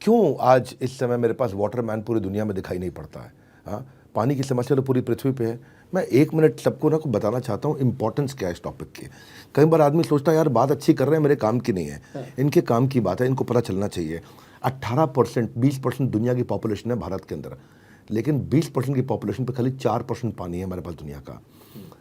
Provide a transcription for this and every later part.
क्यों आज इस समय मेरे पास वाटरमैन पूरी दुनिया में दिखाई नहीं पड़ता है? हाँ, पानी की समस्या तो पूरी पृथ्वी पे है। मैं 1 मिनट सबको ना को बताना चाहता हूँ इम्पोर्टेंस क्या है इस टॉपिक की। कई बार आदमी सोचता है यार बात अच्छी कर रहे हैं, मेरे काम की नहीं है। इनके काम की बात है, इनको पता चलना चाहिए। 18% 20% दुनिया की पॉपुलेशन है भारत के अंदर, लेकिन 20% की पॉपुलेशन पे खाली 4% पानी है हमारे पास दुनिया का।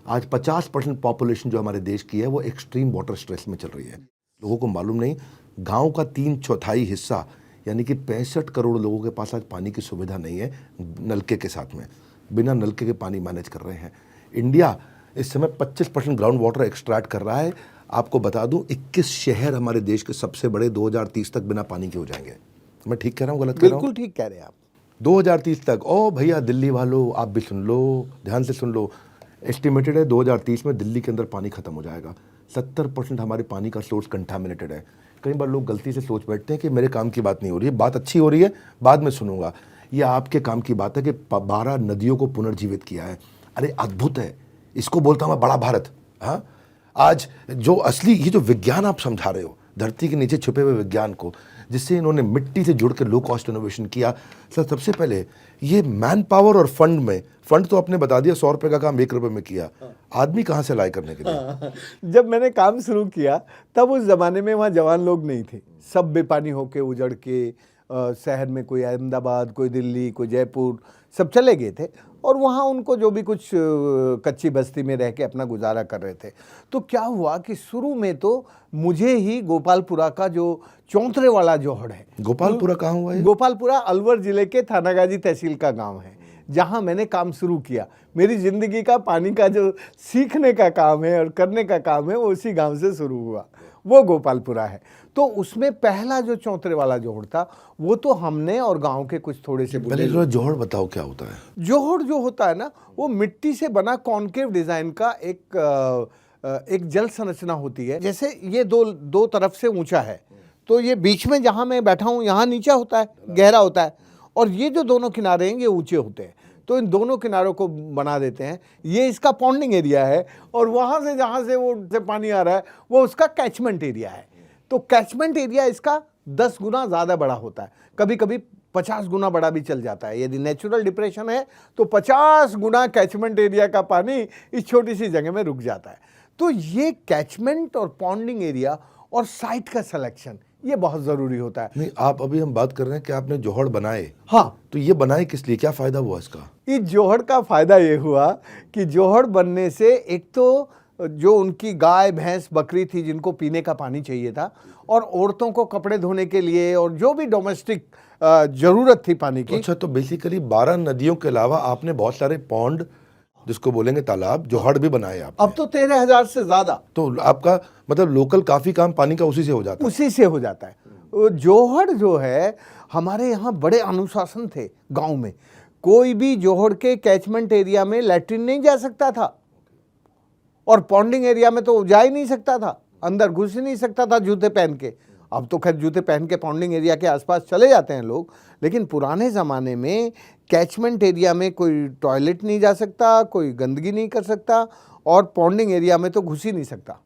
आज 50% पॉपुलेशन जो हमारे देश की है वो एक्सट्रीम वाटर स्ट्रेस में चल रही है। लोगों को मालूम नहीं, गांव का 3/4 हिस्सा यानी कि 65 करोड़ लोगों के पास आज पानी की सुविधा नहीं है। नलके के साथ में बिना नलके के पानी मैनेज कर रहे हैं। इंडिया इस समय 25% ग्राउंड वाटर एक्सट्रैक्ट कर रहा है। आपको बता दूं 21 शहर हमारे देश के सबसे बड़े 2030 तक बिना पानी के हो जाएंगे। मैं ठीक कह रहा हूँ, गलत कह रहा हूँ? बिल्कुल ठीक कह रहे हैं आप। 2030 तक। ओ भैया दिल्ली वालों, आप भी सुन लो, ध्यान से सुन लो। एस्टिमेटेड है 2030 में दिल्ली के अंदर पानी खत्म हो जाएगा। 70% हमारे पानी का सोर्स कंटामिनेटेड है। कई बार लोग गलती से सोच बैठते हैं कि मेरे काम की बात नहीं हो रही है। बात अच्छी हो रही है, बाद में सुनूंगा। ये आपके काम की बात है कि 12 नदियों को पुनर्जीवित किया है। अरे अद्भुत है, इसको बोलता हूं मैं बड़ा भारत। हाँ, आज जो असली ये जो विज्ञान आप समझा रहे हो, धरती के नीचे छुपे हुए विज्ञान को, जिससे इन्होंने मिट्टी से जुड़ के लो कॉस्ट इनोवेशन किया। सर सबसे पहले ये मैन पावर और फंड में, फंड तो आपने बता दिया 100 रुपए का काम 1 रुपए में किया। आदमी कहाँ से लाए करने के लिए? जब मैंने काम शुरू किया तब उस जमाने में वहाँ जवान लोग नहीं थे। सब बेपानी होके उजड़ के शहर में, कोई अहमदाबाद, कोई दिल्ली, कोई जयपुर, सब चले गए थे। और वहाँ उनको जो भी कुछ कच्ची बस्ती में रह के अपना गुजारा कर रहे थे। तो क्या हुआ कि शुरू में तो मुझे ही गोपालपुरा का जो चौंतरे वाला जोहड़ है। गोपालपुरा कहाँ हुआ है? गोपालपुरा अलवर जिले के थानागाजी तहसील का गांव है, जहां मैंने काम शुरू किया। मेरी ज़िंदगी का पानी का जो सीखने का काम है और करने का काम है वो उसी गांव से शुरू हुआ, वो गोपालपुरा है। तो उसमें पहला जो चौंतरे वाला जोहड़ था वो तो हमने और गांव के कुछ थोड़े से पहले जोहड़ बताओ क्या होता है? जोहड़ जो होता है ना, वो मिट्टी से बना कॉन्केव डिज़ाइन का एक जल संरचना होती है। जैसे ये दो तरफ से ऊंचा है, तो ये बीच में जहाँ मैं बैठा हूँ यहाँ नीचा होता है, गहरा होता है, और ये जो दोनों किनारे हैं ये ऊंचे होते हैं। तो इन दोनों किनारों को बना देते हैं। ये इसका पॉन्डिंग एरिया है, और वहाँ से जहाँ से वो से पानी आ रहा है वो उसका कैचमेंट एरिया है। तो कैचमेंट एरिया इसका 10 गुना ज़्यादा बड़ा होता है, कभी कभी 50 गुना बड़ा भी चल जाता है। यदि नेचुरल डिप्रेशन है तो 50 गुना कैचमेंट एरिया का पानी इस छोटी सी जगह में रुक जाता है। तो ये कैचमेंट और पॉन्डिंग एरिया और साइट का सिलेक्शन ये बहुत ज़रूरी होता है। नहीं, आप अभी हम बात कर रहे हैं कि आपने जोहड़ बनाए। हाँ, तो ये बनाए किस लिए, क्या फ़ायदा हुआ इसका? इस जोहड़ का फ़ायदा ये हुआ कि जोहड़ बनने से एक तो जो उनकी गाय भैंस बकरी थी जिनको पीने का पानी चाहिए था, और औरतों को कपड़े धोने के लिए, और जो भी डोमेस्टिक ज़रूरत थी पानी की। अच्छा, तो बेसिकली 12 नदियों के अलावा आपने बहुत सारे पॉन्ड, जिसको बोलेंगे तालाब, जोहड़ भी बनाए आपने। अब तो 13,000 से ज़्यादा। तो आपका मतलब लोकल काफ़ी काम पानी का उसी से हो जाता है? उसी से हो जाता है। जोहड़ जो है, हमारे यहाँ बड़े अनुशासन थे गांव में। कोई भी जोहड़ के कैचमेंट एरिया में लैट्रिन नहीं जा सकता था, और पॉन्डिंग एरिया में तो जा ही नहीं सकता था, अंदर घुस ही नहीं सकता था जूते पहन के। अब तो खैर जूते पहन के पॉन्डिंग एरिया के आसपास चले जाते हैं लोग, लेकिन पुराने ज़माने में कैचमेंट एरिया में कोई टॉयलेट नहीं जा सकता, कोई गंदगी नहीं कर सकता, और पॉन्डिंग एरिया में तो घुस ही नहीं सकता।